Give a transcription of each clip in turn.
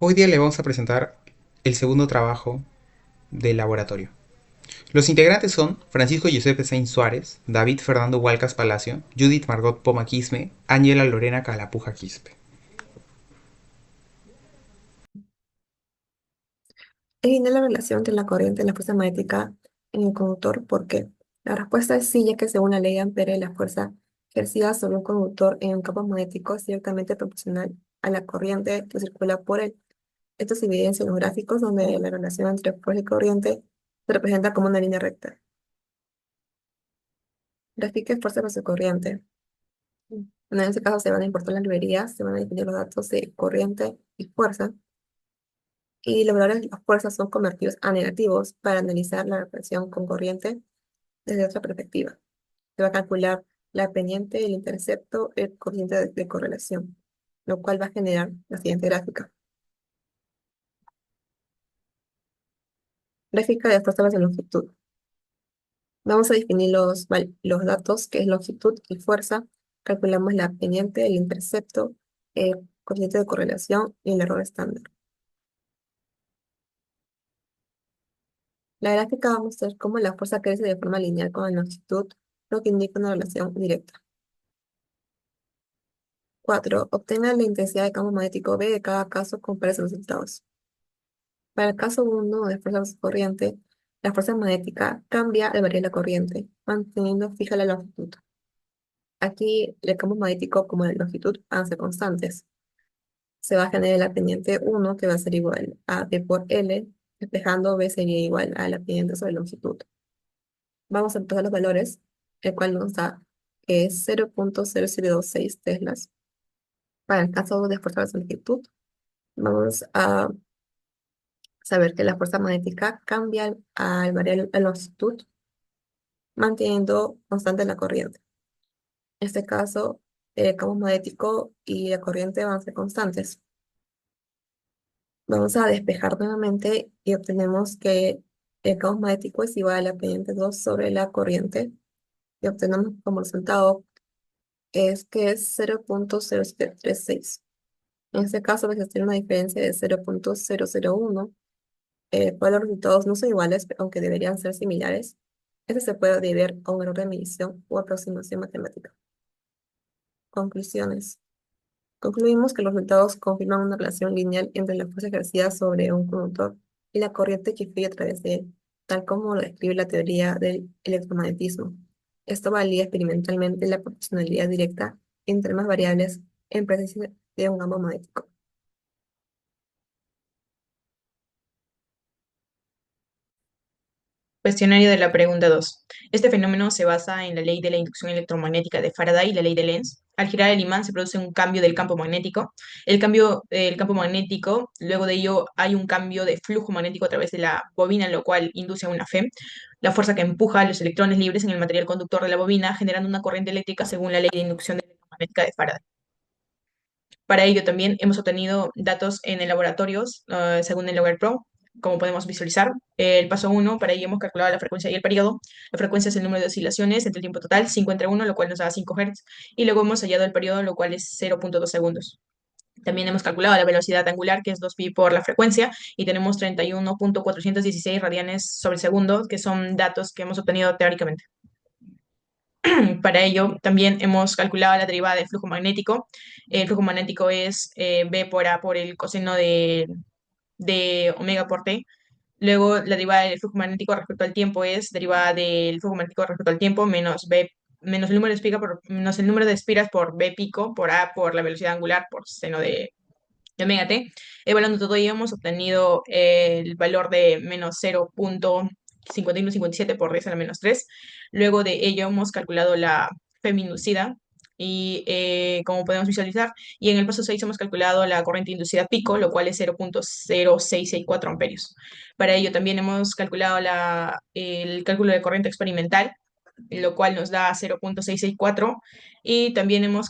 Hoy día le vamos a presentar el segundo trabajo del laboratorio. Los integrantes son Francisco Giuseppe Sainz Suárez, David Fernando Hualcas Palacio, Judith Margot Poma Quisme, Ángela Lorena Calapuja Quispe. Elimina la relación entre la corriente y la fuerza magnética en el conductor. ¿Por qué? La respuesta es sí, ya que según la ley de Ampere, la fuerza ejercida sobre un conductor en un campo magnético es directamente proporcional a la corriente que circula por él. Esto se evidencia en los gráficos donde la relación entre fuerza y corriente se representa como una línea recta. Gráfica de fuerza versus corriente. En este caso se van a importar las librerías, se van a definir los datos de corriente y fuerza, y los valores de las fuerzas son convertidos a negativos para analizar la relación con corriente desde otra perspectiva. Se va a calcular la pendiente, el intercepto, el coeficiente de correlación, lo cual va a generar la siguiente gráfica. Gráfica de fuerza versus longitud. Vamos a definir los datos, que es longitud y fuerza. Calculamos la pendiente, el intercepto, el coeficiente de correlación y el error estándar. La gráfica va a mostrar cómo la fuerza crece de forma lineal con la longitud, lo que indica una relación directa. 4. Obtenga la intensidad de campo magnético B de cada caso, compare sus resultados. Para el caso 1 de fuerza corriente, la fuerza magnética cambia al variar la corriente, manteniendo fija la longitud. Aquí el campo magnético como la longitud van a ser constantes. Se va a generar la pendiente 1 que va a ser igual a B por L, despejando B sería igual a la pendiente sobre longitud. Vamos a empezar los valores, el cual nos da que es 0.0026 teslas. Para el caso de fuerza de longitud, vamos a saber que la fuerza magnética cambia al variar la longitud, manteniendo constante la corriente. En este caso, el campo magnético y la corriente van a ser constantes. Vamos a despejar nuevamente y obtenemos que el campo magnético es igual a la pendiente 2 sobre la corriente, y obtenemos como resultado es que es 0.0736. En este caso va a existir una diferencia de 0.001, pues los resultados no son iguales, aunque deberían ser similares. Este se puede deber a un error de medición o aproximación matemática. Conclusiones. Concluimos que los resultados confirman una relación lineal entre la fuerza ejercida sobre un conductor y la corriente que fluye a través de él, tal como lo describe la teoría del electromagnetismo. Esto valida experimentalmente la proporcionalidad directa entre más variables en presencia de un campo magnético. Cuestionario de la pregunta 2. Este fenómeno se basa en la ley de la inducción electromagnética de Faraday y la ley de Lenz. Al girar el imán se produce un cambio del campo magnético. El cambio del campo magnético, luego de ello hay un cambio de flujo magnético a través de la bobina, lo cual induce a una FEM, la fuerza que empuja a los electrones libres en el material conductor de la bobina, generando una corriente eléctrica según la ley de inducción electromagnética de Faraday. Para ello también hemos obtenido datos en el laboratorio, según el Logger Pro, como podemos visualizar. El paso 1, para ello hemos calculado la frecuencia y el periodo. La frecuencia es el número de oscilaciones entre el tiempo total, 5 entre 1, lo cual nos da 5 Hz, y luego hemos hallado el periodo, lo cual es 0.2 segundos. También hemos calculado la velocidad angular, que es 2pi por la frecuencia, y tenemos 31.416 radianes sobre segundo, que son datos que hemos obtenido teóricamente. Para ello, también hemos calculado la derivada del flujo magnético. El flujo magnético es B por A por el coseno de omega por T. Luego, la derivada del flujo magnético respecto al tiempo es derivada del flujo magnético respecto al tiempo menos B, menos el número de espigas por, menos el número de espiras por B pico por A por la velocidad angular por seno de omega T. Evaluando todo ello, hemos obtenido el valor de menos 0.5157 por 10 a la menos 3. Luego de ello, hemos calculado la feminucida y como podemos visualizar, y en el paso 6 hemos calculado la corriente inducida pico, lo cual es 0.0664 amperios. Para ello también hemos calculado el cálculo de corriente experimental, lo cual nos da 0.664, y también hemos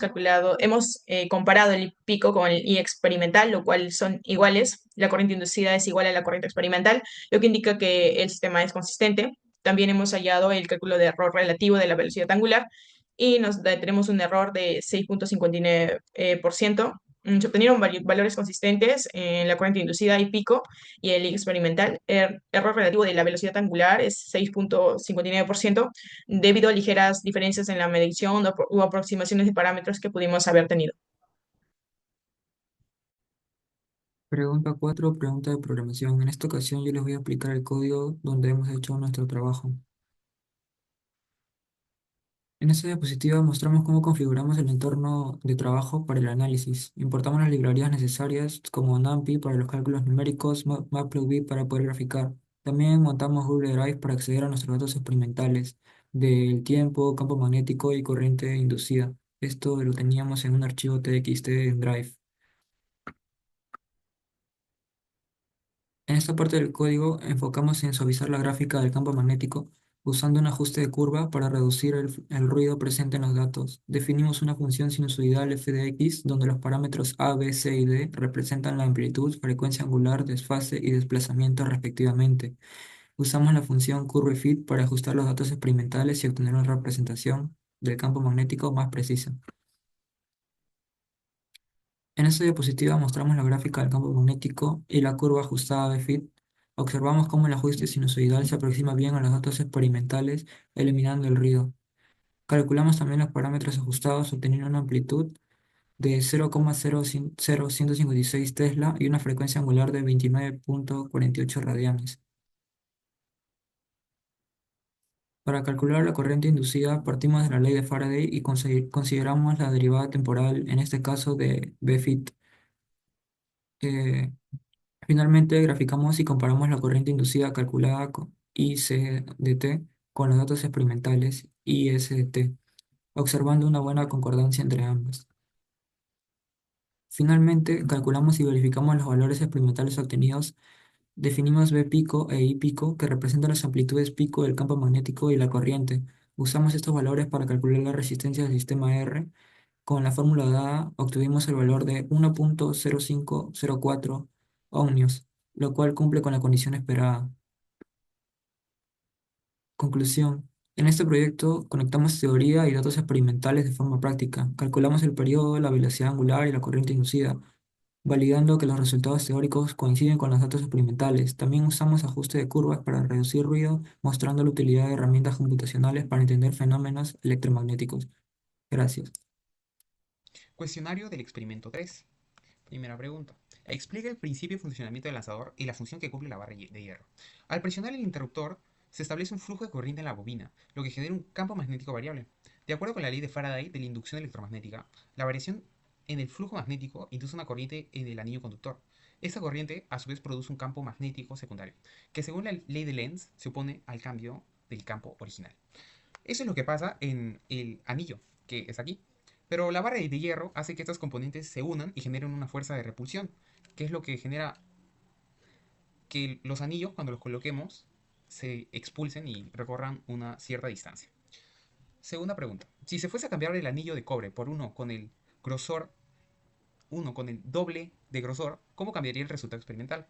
comparado el pico con el I experimental, lo cual son iguales. La corriente inducida es igual a la corriente experimental, lo que indica que el sistema es consistente. También hemos hallado el cálculo de error relativo de la velocidad angular y tenemos un error de 6.59%. Se obtenieron valores consistentes en la corriente inducida y pico y el experimental. Error relativo de la velocidad angular es 6,59% debido a ligeras diferencias en la medición u aproximaciones de parámetros que pudimos haber tenido. Pregunta 4, pregunta de programación. En esta ocasión yo les voy a explicar el código donde hemos hecho nuestro trabajo. En esta diapositiva mostramos cómo configuramos el entorno de trabajo para el análisis. Importamos las librerías necesarias como NumPy para los cálculos numéricos, Matplotlib para poder graficar. También montamos Google Drive para acceder a nuestros datos experimentales del tiempo, campo magnético y corriente inducida. Esto lo teníamos en un archivo TXT en Drive. En esta parte del código enfocamos en suavizar la gráfica del campo magnético usando un ajuste de curva para reducir el ruido presente en los datos. Definimos una función sinusoidal f de x donde los parámetros a, b, c y d representan la amplitud, frecuencia angular, desfase y desplazamiento respectivamente. Usamos la función curveFit para ajustar los datos experimentales y obtener una representación del campo magnético más precisa. En esta diapositiva mostramos la gráfica del campo magnético y la curva ajustada de Fit. Observamos cómo el ajuste sinusoidal se aproxima bien a los datos experimentales, eliminando el ruido. Calculamos también los parámetros ajustados obteniendo una amplitud de 0,00156 Tesla y una frecuencia angular de 29,48 radianes. Para calcular la corriente inducida, partimos de la ley de Faraday y consideramos la derivada temporal, en este caso de Bfit. Finalmente, graficamos y comparamos la corriente inducida calculada con IC de t con los datos experimentales IS de t, observando una buena concordancia entre ambas. Finalmente, calculamos y verificamos los valores experimentales obtenidos. Definimos B pico e I pico, que representan las amplitudes pico del campo magnético y la corriente. Usamos estos valores para calcular la resistencia del sistema R. Con la fórmula dada, obtuvimos el valor de 1,0504 ohmios, lo cual cumple con la condición esperada. Conclusión. En este proyecto conectamos teoría y datos experimentales de forma práctica. Calculamos el periodo, la velocidad angular y la corriente inducida, validando que los resultados teóricos coinciden con los datos experimentales. También usamos ajuste de curvas para reducir ruido, mostrando la utilidad de herramientas computacionales para entender fenómenos electromagnéticos. Gracias. Cuestionario del experimento 3. Primera pregunta. Explica el principio y funcionamiento del lanzador y la función que cumple la barra de hierro. Al presionar el interruptor, se establece un flujo de corriente en la bobina, lo que genera un campo magnético variable. De acuerdo con la ley de Faraday de la inducción electromagnética, la variación en el flujo magnético induce una corriente en el anillo conductor. Esta corriente, a su vez, produce un campo magnético secundario, que según la ley de Lenz se opone al cambio del campo original. Eso es lo que pasa en el anillo, que es aquí. Pero la barra de hierro hace que estos componentes se unan y generen una fuerza de repulsión, que es lo que genera que los anillos, cuando los coloquemos, se expulsen y recorran una cierta distancia. Segunda pregunta. Si se fuese a cambiar el anillo de cobre por uno con el grosor, uno con el doble de grosor, ¿cómo cambiaría el resultado experimental?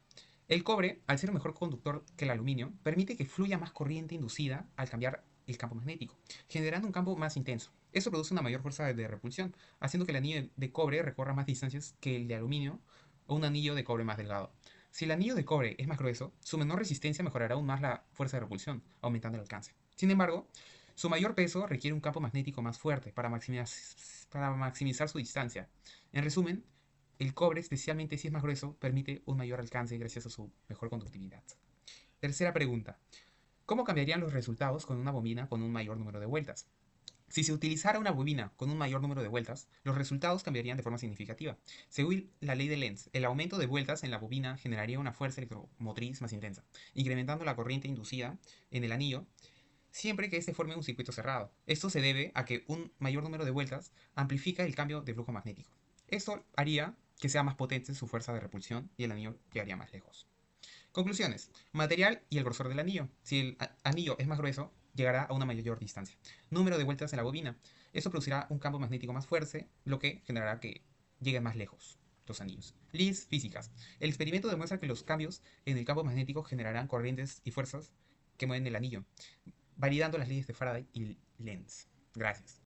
El cobre, al ser mejor conductor que el aluminio, permite que fluya más corriente inducida al cambiar el campo magnético, generando un campo más intenso. Eso produce una mayor fuerza de repulsión, haciendo que el anillo de cobre recorra más distancias que el de aluminio o un anillo de cobre más delgado. Si el anillo de cobre es más grueso, su menor resistencia mejorará aún más la fuerza de repulsión, aumentando el alcance. Sin embargo, su mayor peso requiere un campo magnético más fuerte para maximizar su distancia. En resumen, el cobre, especialmente si es más grueso, permite un mayor alcance gracias a su mejor conductividad. Tercera pregunta. ¿Cómo cambiarían los resultados con una bobina con un mayor número de vueltas? Si se utilizara una bobina con un mayor número de vueltas, los resultados cambiarían de forma significativa. Según la ley de Lenz, el aumento de vueltas en la bobina generaría una fuerza electromotriz más intensa, incrementando la corriente inducida en el anillo siempre que éste forme un circuito cerrado. Esto se debe a que un mayor número de vueltas amplifica el cambio de flujo magnético. Esto haría que sea más potente su fuerza de repulsión y el anillo llegaría más lejos. Conclusiones. Material y el grosor del anillo. Si el anillo es más grueso, llegará a una mayor distancia. Número de vueltas en la bobina. Esto producirá un campo magnético más fuerte, lo que generará que lleguen más lejos los anillos. Leyes físicas. El experimento demuestra que los cambios en el campo magnético generarán corrientes y fuerzas que mueven el anillo, validando las leyes de Faraday y Lenz. Gracias.